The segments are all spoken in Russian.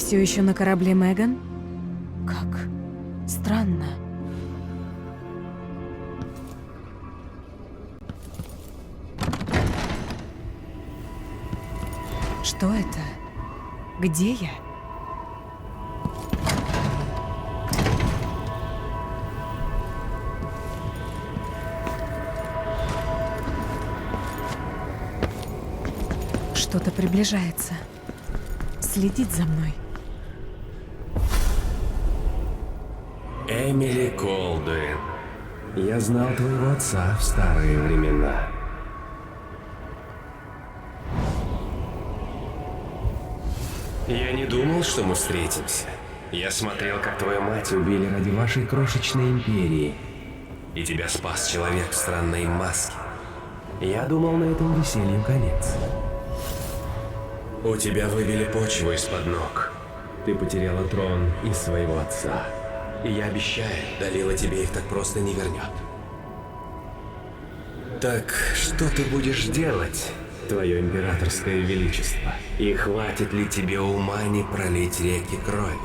все еще на корабле Меган? Как странно. Что это? Где я? Что-то приближается. Следит за мной. Эмили Колдуин. Я знал твоего отца в старые времена. Я не думал, что мы встретимся. Я смотрел, как твою мать убили ради вашей крошечной империи. И тебя спас человек в странной маске. Я думал, на этом веселью конец. У тебя выбили почву из-под ног. Ты потеряла трон и своего отца. И я обещаю, Далила тебе их так просто не вернет. Так что ты будешь делать, твое императорское величество? И хватит ли тебе ума не пролить реки крови?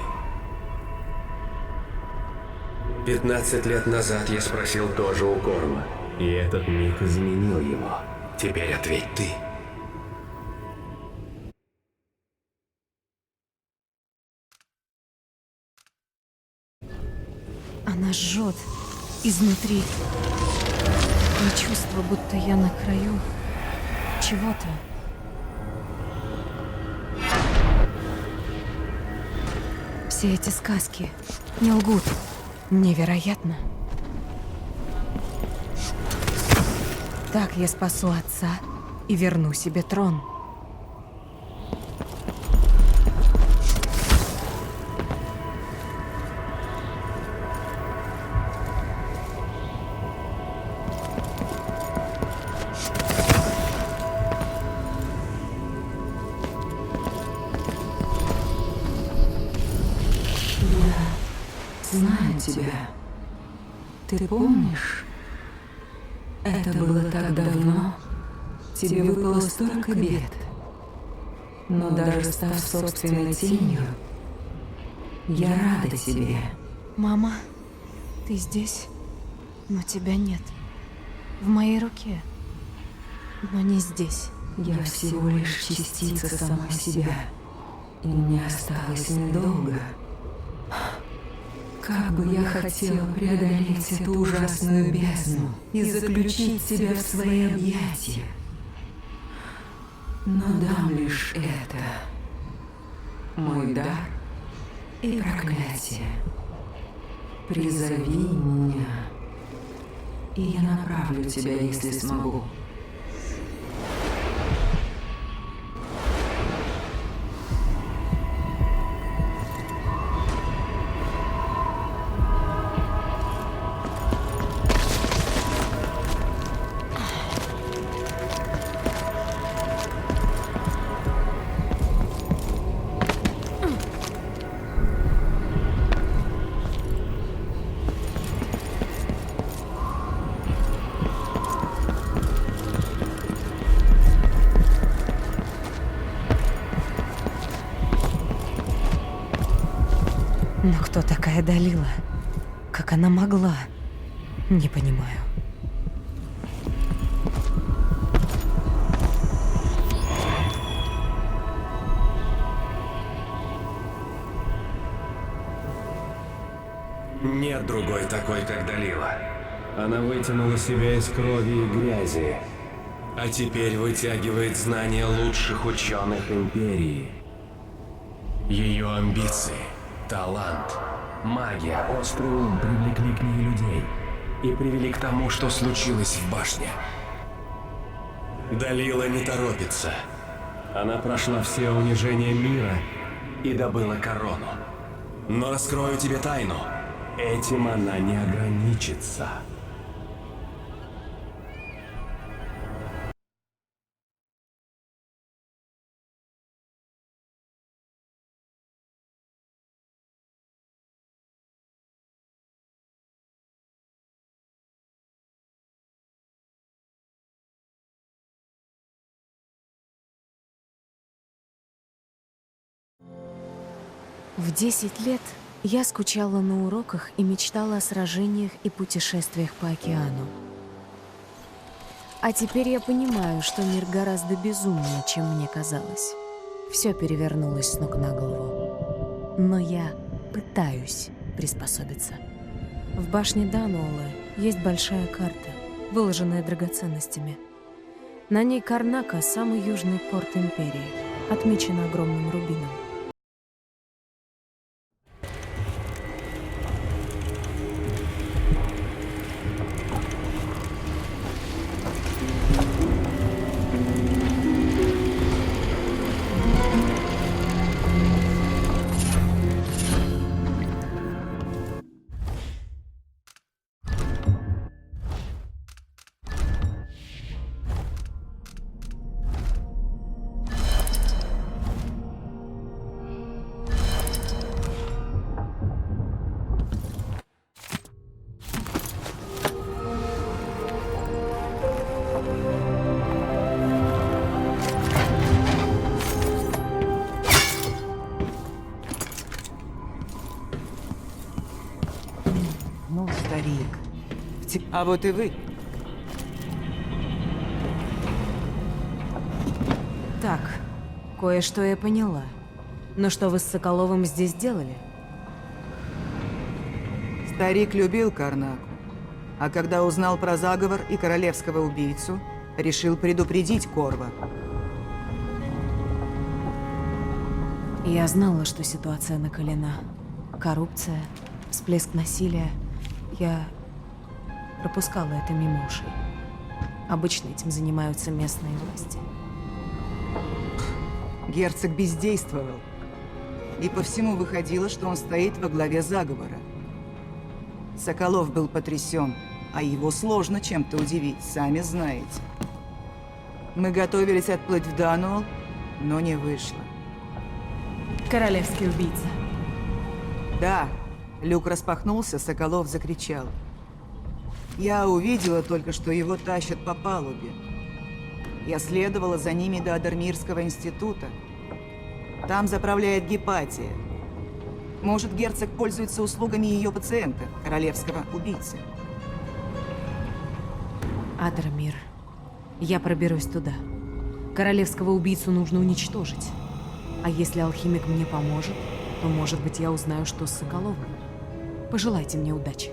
15 лет назад я спросил тоже у Корма, и этот миг изменил его. Теперь ответь ты. Она жжет изнутри. Такое чувство, будто я на краю чего-то. Все эти сказки не лгут. Невероятно. Так я спасу отца и верну себе трон. Знаю тебя. Ты помнишь? Это было так давно. Тебе выпало столько бед. Но даже став собственной тенью, я рада тебе. Мама, ты здесь, но тебя нет. В моей руке, но не здесь. Я всего лишь частица самой себя. И мне осталось недолго. Как бы я хотела преодолеть эту ужасную бездну и заключить тебя в свои объятия. Но дам лишь это. Мой дар и проклятие. Призови меня, и я направлю тебя, если смогу. Но кто такая Далила? Как она могла? Не понимаю. Нет другой такой, как Далила. Она вытянула себя из крови и грязи, а теперь вытягивает знания лучших ученых империи. Ее амбиции, талант, магия, острый ум привлекли к ней людей и привели к тому, что случилось в башне. Далила не торопится. Она прошла все унижения мира и добыла корону. Но раскрою тебе тайну. Этим она не ограничится. В 10 лет я скучала на уроках и мечтала о сражениях и путешествиях по океану. А теперь я понимаю, что мир гораздо безумнее, чем мне казалось. Все перевернулось с ног на голову. Но я пытаюсь приспособиться. В башне Дануола есть большая карта, выложенная драгоценностями. На ней Карнака — самый южный порт Империи, отмечен огромным рубином. Ну, старик. А вот и вы. Так, кое-что я поняла. Но что вы с Соколовым здесь делали? Старик любил Карнаку. А когда узнал про заговор и королевского убийцу, решил предупредить Корва. Я знала, что ситуация накалена. Коррупция, всплеск насилия. Я пропускала это мимо ушей. Обычно этим занимаются местные власти. Герцог бездействовал. И по всему выходило, что он стоит во главе заговора. Соколов был потрясен, а его сложно чем-то удивить, сами знаете. Мы готовились отплыть в Дануол, но не вышло. Королевский убийца. Да, люк распахнулся, Соколов закричал. Я увидела только, что его тащат по палубе. Я следовала за ними до Адармирского института. Там заправляет Гепатия. Может, герцог пользуется услугами ее пациента, королевского убийцы. Адармир. Я проберусь туда. Королевского убийцу нужно уничтожить. А если алхимик мне поможет, то, может быть, я узнаю, что с Соколовым. Пожелайте мне удачи.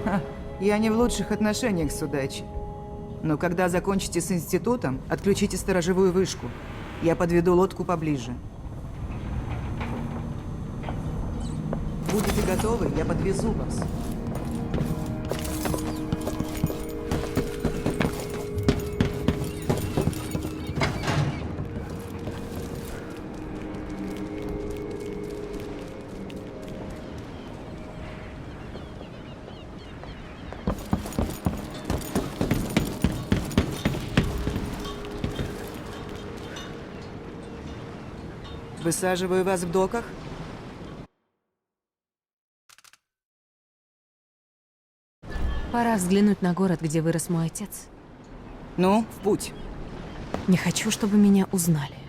Ха, я не в лучших отношениях с удачей. Но когда закончите с институтом, отключите сторожевую вышку. Я подведу лодку поближе. Будете готовы, я подвезу вас. Высаживаю вас в доках. Пора взглянуть на город, где вырос мой отец. Ну, в путь. Не хочу, чтобы меня узнали.